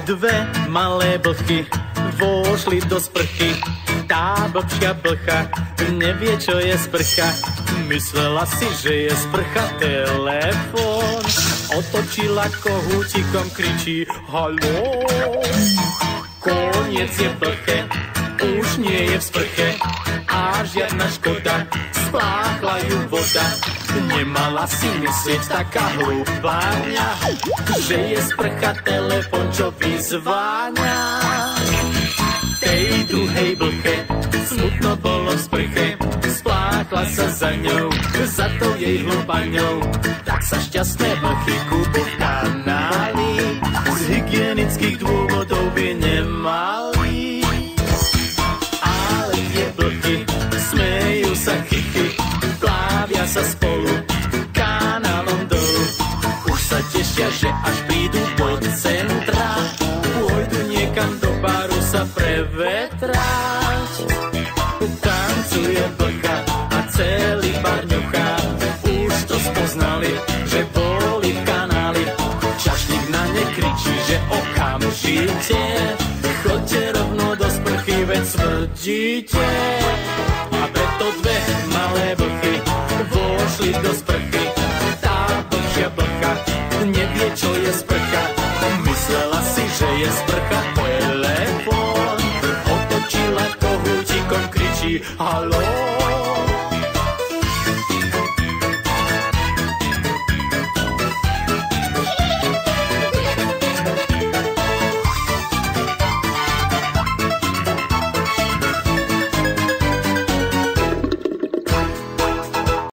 Dve malé blchy vošli do sprchy. Tá blbšia blcha nevie, čo je sprcha. Myslela si, že je sprcha telefón. Otočila kohútikom, kričí haló. Koniec je blche, už nie je v sprche. A žiadna škoda, spláchla ju voda. Nemala si myslieť taká hlúpáňa, že je sprcha telefon, čo vyzváňa. Tej druhej blche smutno bolo v sprche. Spláchla sa za ňou, za tou jej hlúpaňou. Tak sa šťastné blchy kúpu v kanáli. Z hygienických dôvodov by nemali. Ale tie blchy smejú sa chichy, plávia sa spolu kanálom dolu. Už sa tešia, že až prídu do centra, pôjdu niekam do baru sa prevetrať. Tancuje blcha a celý bar ňuchá. Už to spoznali, že boli v kanáli. Čašník na ne kričí, že okamžite chodte rovno do sprchy, veď smrdíte.